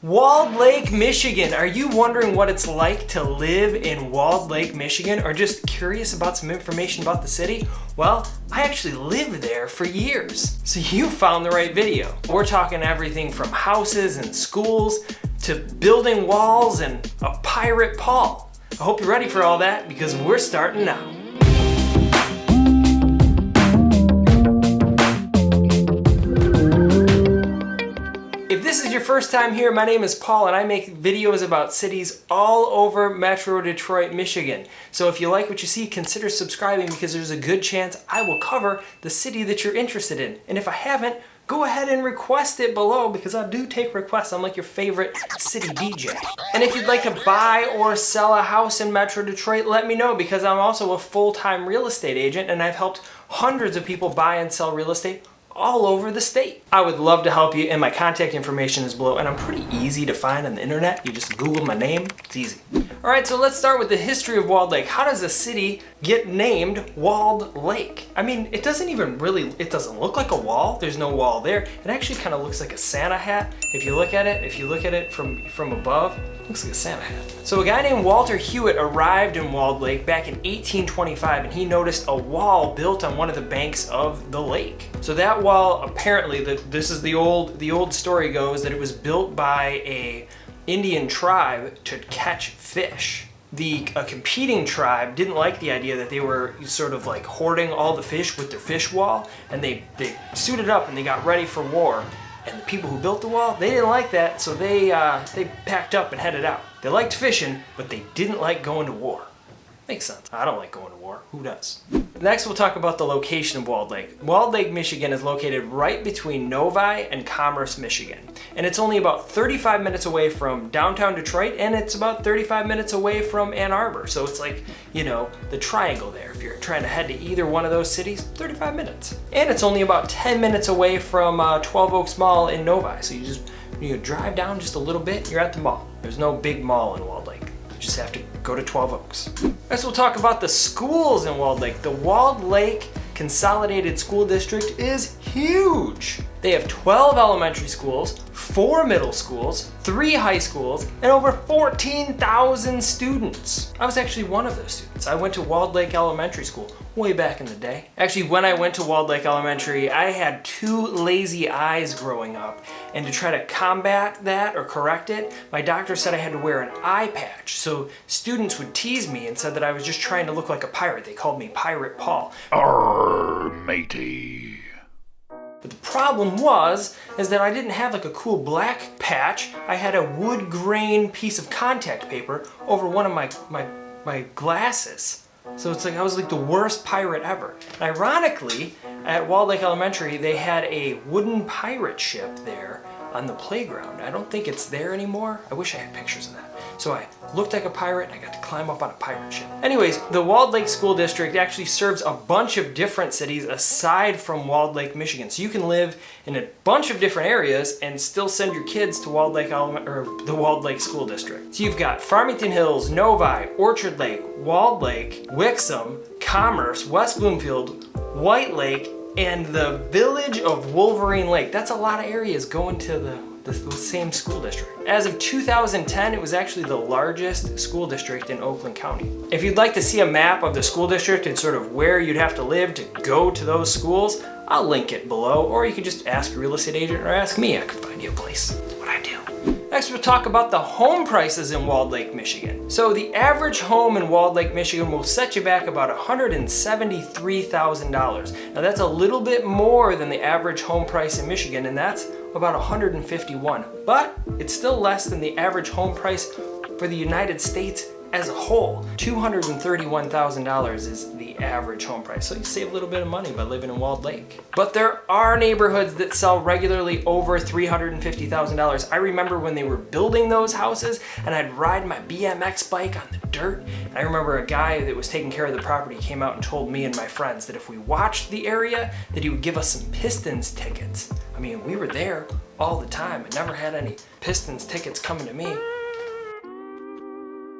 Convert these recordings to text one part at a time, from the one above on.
Walled Lake, Michigan. Are you wondering what it's like to live in Walled Lake, Michigan, or just curious about some information about the city? Well, I actually lived there for years, so you found the right video. We're talking everything from houses and schools to building walls and a pirate Paul. I hope you're ready for all that because we're starting now. If this is your first time here, my name is Paul and I make videos about cities all over Metro Detroit, Michigan. So if you like what you see, consider subscribing because there's a good chance I will cover the city that you're interested in. And if I haven't, go ahead and request it below because I do take requests. I'm like your favorite city DJ. And if you'd like to buy or sell a house in Metro Detroit, let me know because I'm also a full-time real estate agent and I've helped hundreds of people buy and sell real estate all over the state. I would love to help you and my contact information is below and I'm pretty easy to find on the internet. You just Google my name, it's easy. All right, so let's start with the history of Walled Lake. How does a city get named Walled Lake? I mean, it doesn't look like a wall. There's no wall there. It actually kind of looks like a Santa hat. If you look at it from above, it looks like a Santa hat. So a guy named Walter Hewitt arrived in Walled Lake back in 1825 and he noticed a wall built on one of the banks of the lake. So that wall, apparently, the old story goes that it was built by a Indian tribe to catch fish. A competing tribe didn't like the idea that they were sort of like hoarding all the fish with their fish wall, and they suited up and they got ready for war. And the people who built the wall, they didn't like that, so they packed up and headed out. They liked fishing, but they didn't like going to war. Makes sense. I don't like going to war. Who does? Next, we'll talk about the location of Walled Lake. Walled Lake, Michigan is located right between Novi and Commerce, Michigan. And it's only about 35 minutes away from downtown Detroit, and it's about 35 minutes away from Ann Arbor. So it's like, you know, the triangle there. If you're trying to head to either one of those cities, 35 minutes. And it's only about 10 minutes away from 12 Oaks Mall in Novi. So you drive down just a little bit, you're at the mall. There's no big mall in Walled Lake. You just have to go to 12 Oaks. Next, we'll talk about the schools in Walled Lake. The Walled Lake Consolidated School District is huge. They have 12 elementary schools, 4 middle schools, 3 high schools, and over 14,000 students. I was actually one of those students. I went to Walled Lake Elementary School way back in the day. Actually, when I went to Walled Lake Elementary, I had 2 lazy eyes growing up. And to try to combat that or correct it, my doctor said I had to wear an eye patch. So students would tease me and said that I was just trying to look like a pirate. They called me Pirate Paul. Arr, matey. But the problem is that I didn't have like a cool black patch. I had a wood grain piece of contact paper over one of my glasses. So it's like I was like the worst pirate ever. And ironically, at Walled Lake Elementary, they had a wooden pirate ship there on the playground. I don't think it's there anymore. I wish I had pictures of that. So I looked like a pirate and I got to climb up on a pirate ship. Anyways, the Walled Lake School District actually serves a bunch of different cities aside from Walled Lake, Michigan. So you can live in a bunch of different areas and still send your kids to Walled Lake the Walled Lake School District. So you've got Farmington Hills, Novi, Orchard Lake, Walled Lake, Wixom, Commerce, West Bloomfield, White Lake, and the village of Wolverine Lake. That's a lot of areas going to the same school district. As of 2010, it was actually the largest school district in Oakland County. If you'd like to see a map of the school district and sort of where you'd have to live to go to those schools, I'll link it below, or you can just ask a real estate agent or ask me. I can find you a place. That's what I do. Next, we'll talk about the home prices in Walled Lake, Michigan. So the average home in Walled Lake, Michigan will set you back about $173,000. Now that's a little bit more than the average home price in Michigan, and that's about $151,000. But it's still less than the average home price for the United States as a whole. $231,000 is the average home price. So you save a little bit of money by living in Walled Lake. But there are neighborhoods that sell regularly over $350,000. I remember when they were building those houses and I'd ride my BMX bike on the dirt. And I remember a guy that was taking care of the property came out and told me and my friends that if we watched the area, that he would give us some Pistons tickets. I mean, we were there all the time. I never had any Pistons tickets coming to me.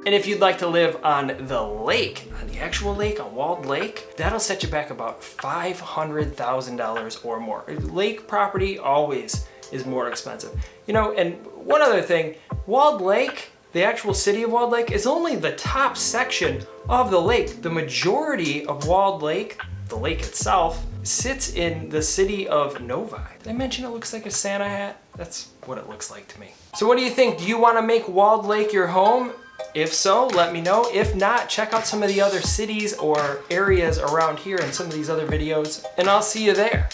And if you'd like to live on the lake, on the actual lake, on Walled Lake, that'll set you back about $500,000 or more. Lake property always is more expensive. You know, and one other thing, Walled Lake, the actual city of Walled Lake, is only the top section of the lake. The majority of Walled Lake, the lake itself, sits in the city of Novi. Did I mention it looks like a Santa hat? That's what it looks like to me. So what do you think? Do you want to make Walled Lake your home? If so, let me know. If not, check out some of the other cities or areas around here in some of these other videos, and I'll see you there.